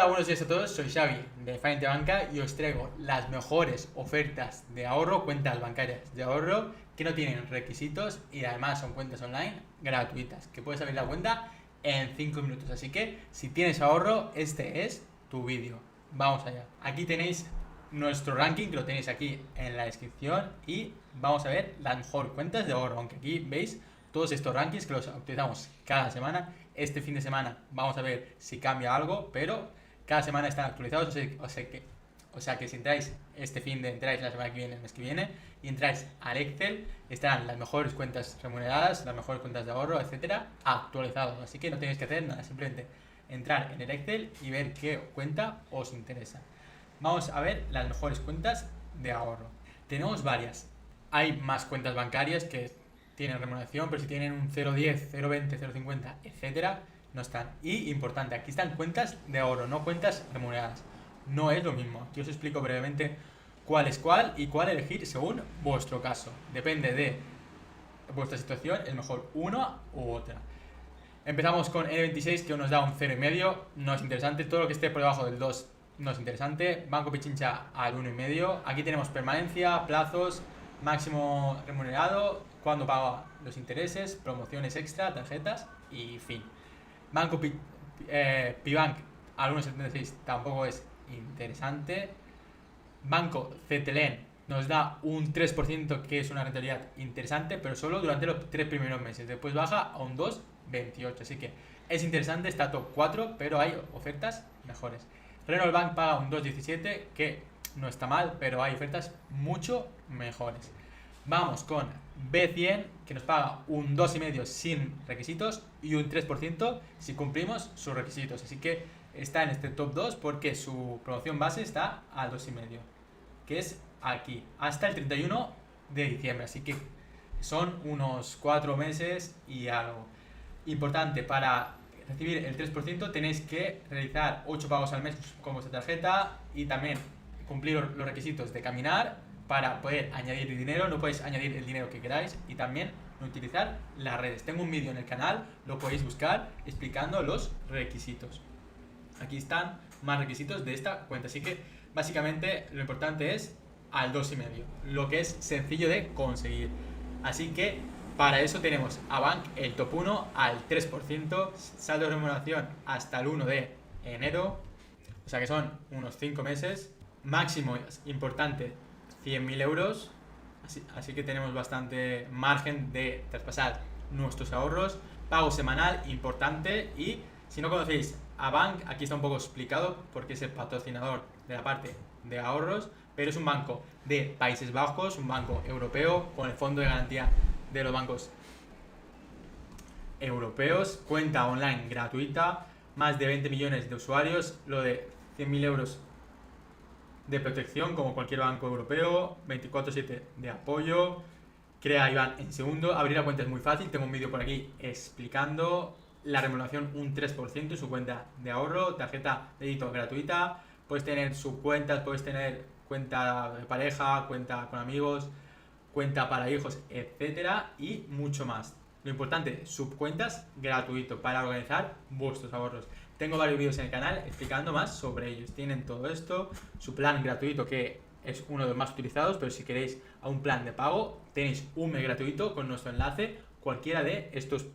Hola, buenos días a todos, soy Xavi de Finite Banca y os traigo las mejores ofertas de ahorro, cuentas bancarias de ahorro que no tienen requisitos y además son cuentas online gratuitas, que puedes abrir la cuenta en 5 minutos. Así que si tienes ahorro, este es tu vídeo. Vamos allá. Aquí tenéis nuestro ranking, que lo tenéis aquí en la descripción, y vamos a ver las mejores cuentas de ahorro, aunque aquí veis todos estos rankings que los utilizamos cada semana. Este fin de semana vamos a ver si cambia algo, pero cada semana están actualizados, o sea que si entráis este fin de entráis la semana que viene, el mes que viene, y entráis al Excel, estarán las mejores cuentas remuneradas, las mejores cuentas de ahorro, etcétera, actualizados. Así que no tenéis que hacer nada, simplemente entrar en el Excel y ver qué cuenta os interesa. Vamos a ver las mejores cuentas de ahorro. Tenemos varias. Hay más cuentas bancarias que tienen remuneración, pero si tienen un 0,10, 0,20, 0,50, etcétera, no están. Y importante, aquí están cuentas de ahorro, no cuentas remuneradas. No es lo mismo. Aquí os explico brevemente cuál es cuál y cuál elegir según vuestro caso. Depende de vuestra situación, es mejor una u otra. Empezamos con N26, que nos da un 0,5, no es interesante. Todo lo que esté por debajo del 2 no es interesante. Banco Pichincha al 1,5. Aquí tenemos permanencia, plazos, máximo remunerado, cuándo paga los intereses, promociones extra, tarjetas y fin. Banco Pibank al 1,76 tampoco es interesante. Banco Cetelem nos da un 3%, que es una rentabilidad interesante, pero solo durante los 3 primeros meses. Después baja a un 2,28, así que es interesante, está top 4, pero hay ofertas mejores. Renault Bank paga un 2,17, que no está mal, pero hay ofertas mucho mejores. Vamos con B100, que nos paga un 2,5 sin requisitos y un 3% si cumplimos sus requisitos. Así que está en este top 2 porque su promoción base está al 2,5, que es aquí, hasta el 31 de diciembre. Así que son unos 4 meses y algo. Importante, para recibir el 3% tenéis que realizar 8 pagos al mes con vuestra tarjeta y también cumplir los requisitos de caminar para poder añadir dinero. No podéis añadir el dinero que queráis y también no utilizar las redes. Tengo un vídeo en el canal, lo podéis buscar explicando los requisitos. Aquí están más requisitos de esta cuenta, así que básicamente lo importante es al 2,5, lo que es sencillo de conseguir. Así que para eso tenemos a Bank, el top 1 al 3%, saldo de remuneración hasta el 1 de enero, o sea que son unos 5 meses, máximo importante 100.000 euros, así que tenemos bastante margen de traspasar nuestros ahorros. Pago semanal importante, y si no conocéis a Bank, aquí está un poco explicado porque es el patrocinador de la parte de ahorros, pero es un banco de Países Bajos, un banco europeo con el fondo de garantía de los bancos europeos, cuenta online gratuita, más de 20 millones de usuarios, lo de 100.000 euros de protección como cualquier banco europeo, 24/7 de apoyo, crea Iván en segundo. Abrir la cuenta es muy fácil, tengo un vídeo por aquí explicando. La remuneración un 3% en su cuenta de ahorro, tarjeta de débito gratuita, puedes tener subcuentas, puedes tener cuenta de pareja, cuenta con amigos, cuenta para hijos, etcétera, y mucho más. Lo importante, subcuentas gratuito para organizar vuestros ahorros. Tengo varios vídeos en el canal explicando más sobre ellos. Tienen todo esto, su plan gratuito, que es uno de los más utilizados, pero si queréis a un plan de pago, tenéis un mes gratuito con nuestro enlace, cualquiera de estos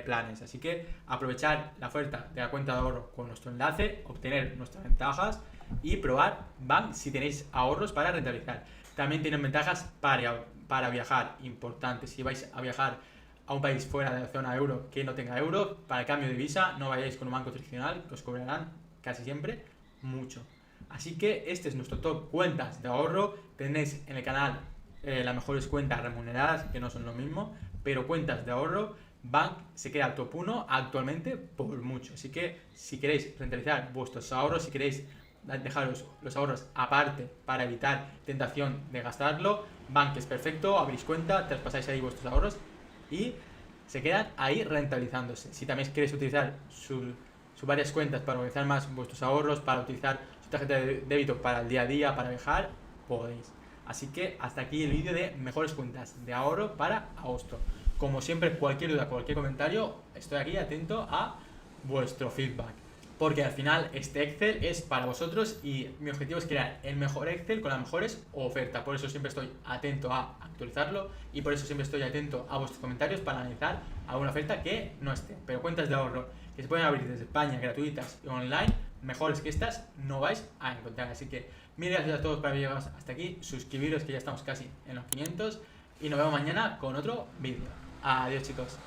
planes. Así que aprovechar la oferta de la cuenta de ahorro con nuestro enlace, obtener nuestras ventajas y probar Bank si tenéis ahorros para rentabilizar. También tienen ventajas para viajar, importantes. Si vais a viajar a un país fuera de la zona euro que no tenga euro, para el cambio de visa no vayáis con un banco tradicional, que os cobrarán casi siempre mucho. Así que este es nuestro top cuentas de ahorro. Tenéis en el canal las mejores cuentas remuneradas, que no son lo mismo, pero cuentas de ahorro. Bank se queda top 1 actualmente por mucho. Así que si queréis rentabilizar vuestros ahorros, si queréis dejaros los ahorros aparte para evitar tentación de gastarlo, Bank es perfecto. Abrís cuenta, traspasáis ahí vuestros ahorros y se quedan ahí rentabilizándose. Si también queréis utilizar sus varias cuentas para organizar más vuestros ahorros, para utilizar su tarjeta de débito para el día a día, para viajar, podéis. Así que hasta aquí el vídeo de mejores cuentas de ahorro para agosto. Como siempre, cualquier duda, cualquier comentario, estoy aquí atento a vuestro feedback. porque al final este Excel es para vosotros y mi objetivo es crear el mejor Excel con las mejores ofertas. Por eso siempre estoy atento a actualizarlo y por eso siempre estoy atento a vuestros comentarios para analizar alguna oferta que no esté. Pero cuentas de ahorro que se pueden abrir desde España, gratuitas y online, mejores que estas no vais a encontrar. Así que mil gracias a todos por haber llegado hasta aquí. Suscribiros, que ya estamos casi en los 500, y nos vemos mañana con otro vídeo. Adiós, chicos.